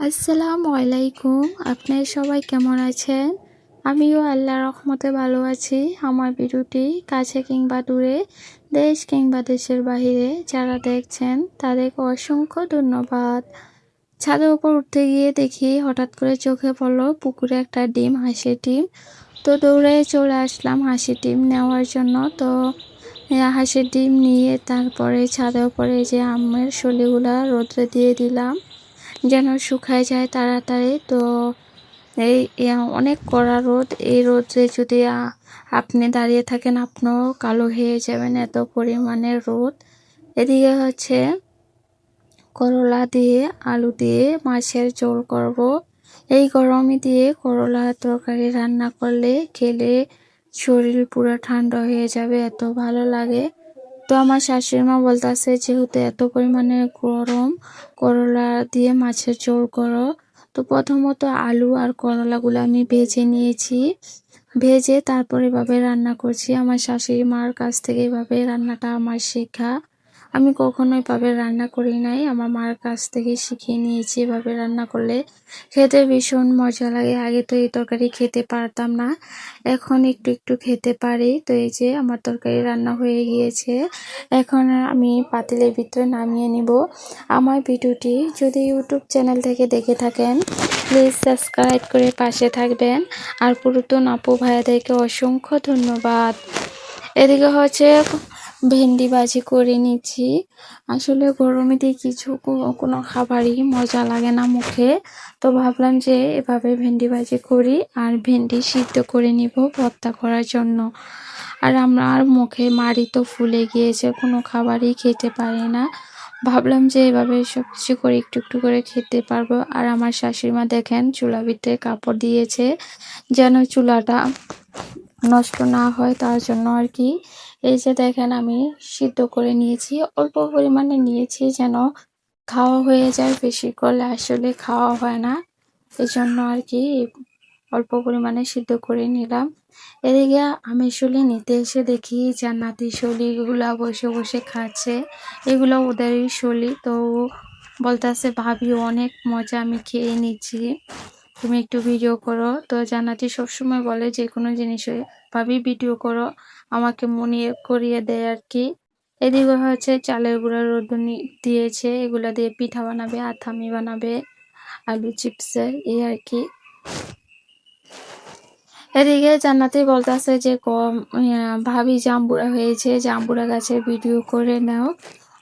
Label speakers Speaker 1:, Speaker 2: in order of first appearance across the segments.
Speaker 1: আসসালামু আলাইকুম। আপনারা সবাই কেমন আছেন? আমিও আল্লাহর রহমতে ভালো আছি। আমার ভিডিওটি কাছে কিংবা দূরে, দেশ কিংবা দেশের বাহিরে যারা দেখছেন তাদেরকে অসংখ্য ধন্যবাদ। ছাদের উপর উঠতে গিয়ে দেখি হঠাৎ করে চোখে পড়লো পুকুরে একটা ডিম, হাঁসের ডিম। তো দৌড়ে চলে আসলাম হাঁসের ডিম নেওয়ার জন্য। তো হাঁসের ডিম নিয়ে তারপরে ছাদের উপরে যে আমের শলিগুলা রোদ্রে দিয়ে দিলাম যেন শুকায় যায় তাড়াতাড়ি। তো এই অনেক কড়া রোদ, এই রোদে যদি আপনি দাঁড়িয়ে থাকেন আপনিও কালো হয়ে যাবেন, এত পরিমাণে রোদ। এদিকে হচ্ছে করলা দিয়ে আলু দিয়ে মাছের ঝোল করব। এই গরমে দিয়ে করলা তরকারি রান্না করলে খেলে শরীর পুরো ঠান্ডা হয়ে যাবে, এত ভালো লাগে। তো আমার শাশুড়ি মা বলতেছে যেহেতু এত পরিমাণে গরম, করলা দিয়ে মাছের ঝোল করো। তো প্রথমত আলু আর করলাগুলো আমি ভেজে নিয়েছি, ভেজে তারপরে এভাবে রান্না করছি। আমার শাশুড়ি মার কাছ থেকে এভাবে রান্নাটা আমার শেখা। আমি কখনো এভাবে রান্না করি নাই, আমার মার কাছ থেকে শিখে নিয়েছি। এভাবে রান্না করলে খেতে ভীষণ মজা লাগে। আগে তো এই তরকারি খেতে পারতাম না, এখন একটু একটু খেতে পারি। তো এই যে আমার তরকারি রান্না হয়ে গিয়েছে, এখন আমি পাতিলের ভিতরে নামিয়ে নিব। আমার ভিডিওটি যদি ইউটিউব চ্যানেল থেকে দেখে থাকেন প্লিজ সাবস্ক্রাইব করে পাশে থাকবেন। আর পুরাতন আপু ভাইয়াদেরকে অসংখ্য ধন্যবাদ। এদিকে হচ্ছে ভেন্ডি ভাজি করে নিচ্ছি। আসলে গরমে দিয়ে কোনো খাবারই মজা লাগে না মুখে। তো ভাবলাম যে এভাবে ভেন্ডি ভাজি করি আর ভেন্ডি সিদ্ধ করে নিব ভর্তা করার জন্য। আর আমার মুখে মাড়ি তো ফুলে গিয়েছে, কোনো খাবারই খেতে পারি না। ভাবলাম যে এভাবে সব কিছু করে একটু একটু করে খেতে পারবো। আর আমার শাশুড়ি মা দেখেন চুলা ভিতরে কাপড় দিয়েছে যেন চুলাটা নষ্ট না হয়, তার জন্য আর কি। এই যে দেখেন আমি সিদ্ধ করে নিয়েছি, অল্প পরিমাণে নিয়েছি যেন খাওয়া হয়ে যায়, বেশি করলে আসলে খাওয়া হয় না, এই জন্য আর কি অল্প পরিমাণে সিদ্ধ করে নিলাম। এদিকে আমি শলি নিতে এসে দেখি জান্নাতি শলিগুলা বসে বসে খাচ্ছে, এগুলো ওদেরই শলি। তো বলতেছে ভাবি অনেক মজা, আমি খেয়ে নিচ্ছি, তুমি একটু ভিডিও করো। তো জান্নাতি সবসময় বলে যে কোনো জিনিস ভাবি ভিডিও করো, আমাকে মনে করিয়ে দেয় আর কি। এদিকে হচ্ছে চালের গুঁড়া রোদনি দিয়েছে, এগুলা দিয়ে পিঠা বানাবে, আথামি বানাবে, আলু চিপসের এই আর কি। এদিকে জান্নাতি বলতেছে যে ভাবি জাম্বুরা হয়েছে, জাম্বুরা গাছের ভিডিও করে নাও।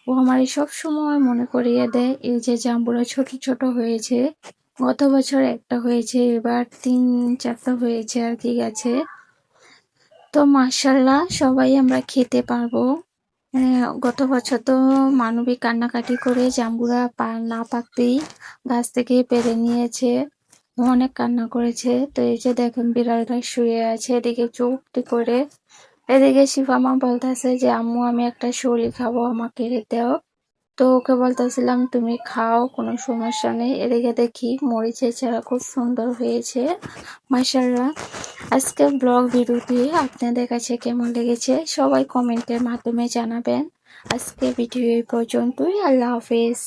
Speaker 1: ও আমার সব সময় মনে করিয়ে দেয় এই যে জাম্বুরা ছোট ছোট হয়েছে, গত বছর একটা হয়েছে, এবার 3-4টা হয়েছে আর কি গাছে। তো মাশাআল্লাহ সবাই আমরা খেতে পারবো। গত বছর তো মানবী কান্নাকাটি করে জাম্বুরা না পাকতেই গাছ থেকে পেরে নিয়েছে, অনেক কান্না করেছে। তো এই যে দেখেন বিড়ালটা শুয়ে আছে এদিকে চুপটি করে। এদিকে শিফা মা বলতেছে যে আম্মু আমি একটা শলি খাবো, আমাকে দাও। তো ওকে বলতেছিলাম তুমি খাও, কোনো সমস্যা নেই। এদিকে দেখি মরিচের চারা খুব সুন্দর হয়েছে মাশাআল্লাহ। আজকে ব্লগ ভিডিওটি আপনাদের কাছে কেমন লেগেছে সবাই কমেন্টের মাধ্যমে জানাবেন। আজকে ভিডিও এই পর্যন্তই, আল্লাহ হাফেজ।